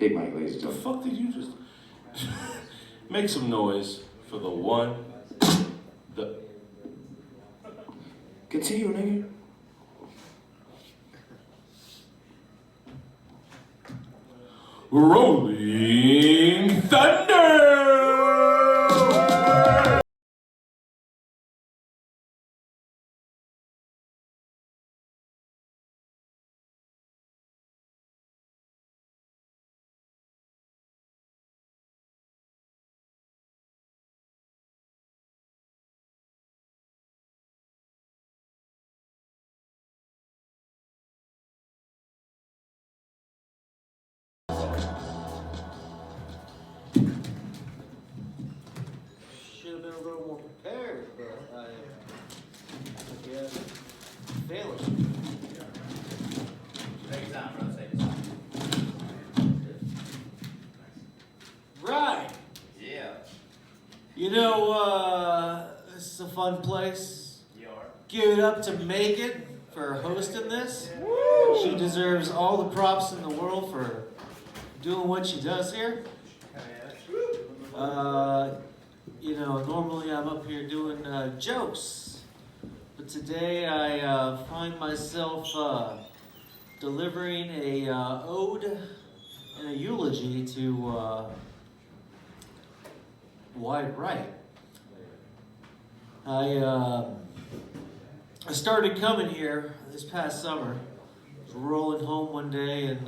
Big Mike, ladies and The gentlemen. fuck did you just... Make some noise for the one, the... Continue, nigga. Rolling Thunder! Should have been a little more prepared, but I again failed. Take your time, brother. Take your time. Right. Yeah. You know, this is a fun place. You are. Give it up to Megan for hosting this. She deserves all the props in the world for doing what she does here. You know, normally I'm up here doing jokes, but today I find myself delivering a ode and a eulogy to Wide Right. I started coming here this past summer. I was rolling home one day and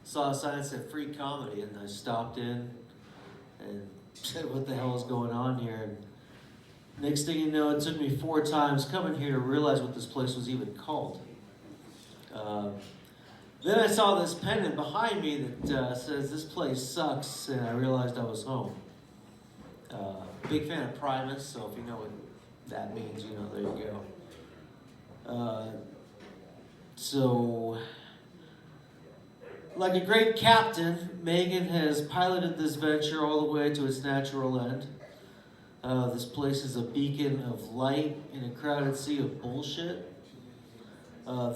saw a sign that said free comedy, and I stopped in and said, what the hell is going on here? And next thing you know, it took me 4 times coming here to realize what this place was even called. Then I saw this pennant behind me that says, this place sucks, and I realized I was home. Big fan of Primus, so if you know what that means, you know, there you go. So, like a great captain, Megan has piloted this venture all the way to its natural end. This place is a beacon of light in a crowded sea of bullshit.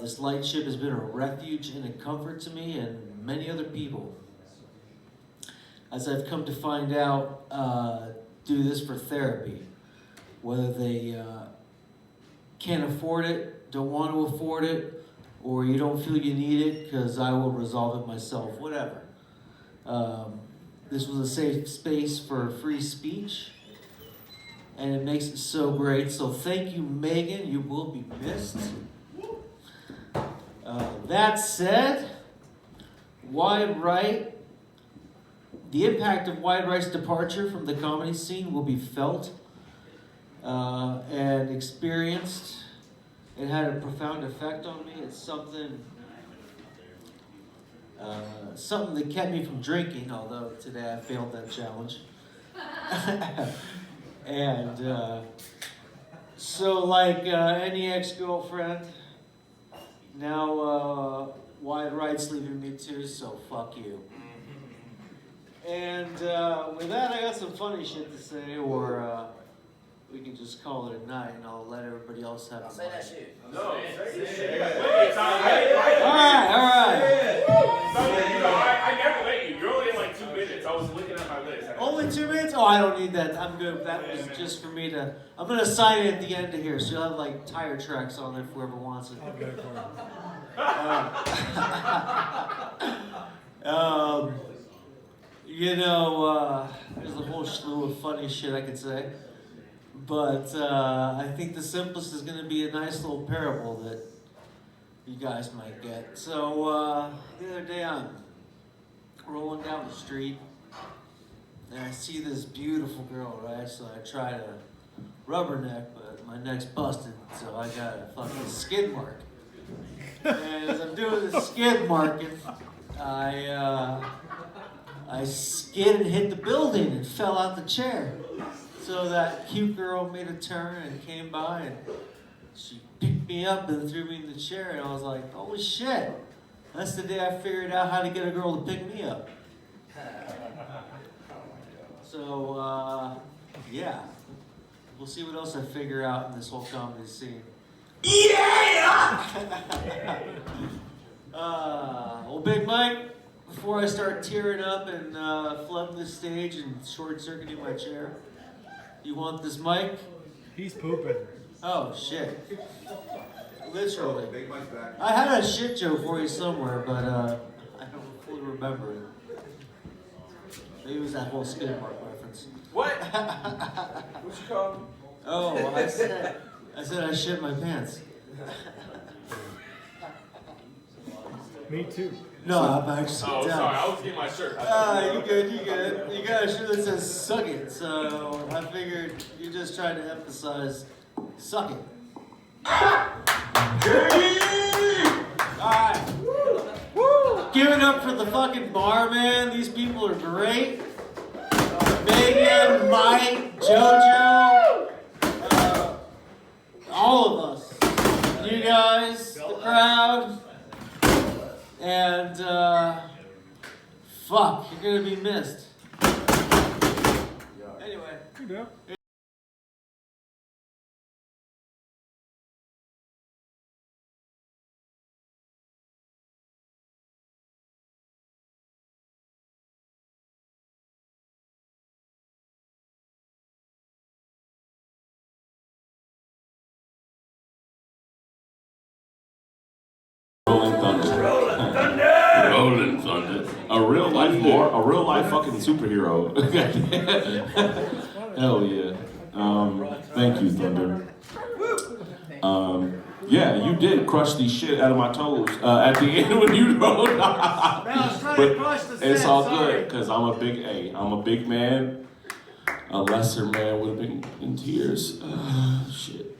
This lightship has been a refuge and a comfort to me and many other people. As I've come to find out, do this for therapy. Whether they can't afford it, don't want to afford it, or you don't feel you need it, because I will resolve it myself, whatever. This was a safe space for free speech, and it makes it so great. So thank you, Megan. You will be missed. That said, Wide Right, the impact of Wide Right's departure from the comedy scene will be felt and experienced. It had a profound effect on me. It's something that kept me from drinking, although today I failed that challenge. And so like any ex-girlfriend, now Wide Right's leaving me too, so fuck you. And with that, I got some funny shit to say, or we can just call it a night, and I'll let everybody else have it. Say that shit. No, say shit. All right. I never let you. You're only in like 2 minutes. I was looking at my list. Only 2 minutes? Oh, I don't need that. I'm good. That was just for me to... I'm going to sign it at the end of here, so you'll have like tire tracks on it if whoever wants it. You know, there's a whole slew of funny shit I could say. But I think the simplest is going to be a nice little parable that you guys might get. So the other day I'm rolling down the street and I see this beautiful girl, right? So I try to rub her neck, but my neck's busted, so I got a fucking skid mark. And as I'm doing the skid marking, I skid and hit the building and fell out the chair. So that cute girl made a turn and came by and she picked me up and threw me in the chair, and I was like, holy shit. That's the day I figured out how to get a girl to pick me up. So, yeah. We'll see what else I figure out in this whole comedy scene. Yeah! Well, Big Mike, before I start tearing up and flooding the stage and short-circuiting my chair, you want this mic? He's pooping. Oh shit! Literally. Big Mike's back. I had a shit joke for you somewhere, but I don't fully remember it. Maybe it was that whole Skid Mark reference. What? What you call me? Oh, I said I shit my pants. Me too. No, I'm actually Oh, down. sorry, I was getting my shirt. You good, you good. You got a shirt that says suck it, so I figured you're just trying to emphasize suck it. Alright. Give it up for the fucking barman. These people are great. Megan, Mike, JoJo, all of us. You guys, the crowd. And, fuck, you're gonna be missed. Anyway. You know. Rolling Thunder. Rolling Thunder. A real life fucking superhero. Hell yeah. Thank you, Thunder. Yeah, you did crush the shit out of my toes at the end when you rolled. But it's all good because I'm a big A. I'm a big man. A lesser man would have been in tears. Shit.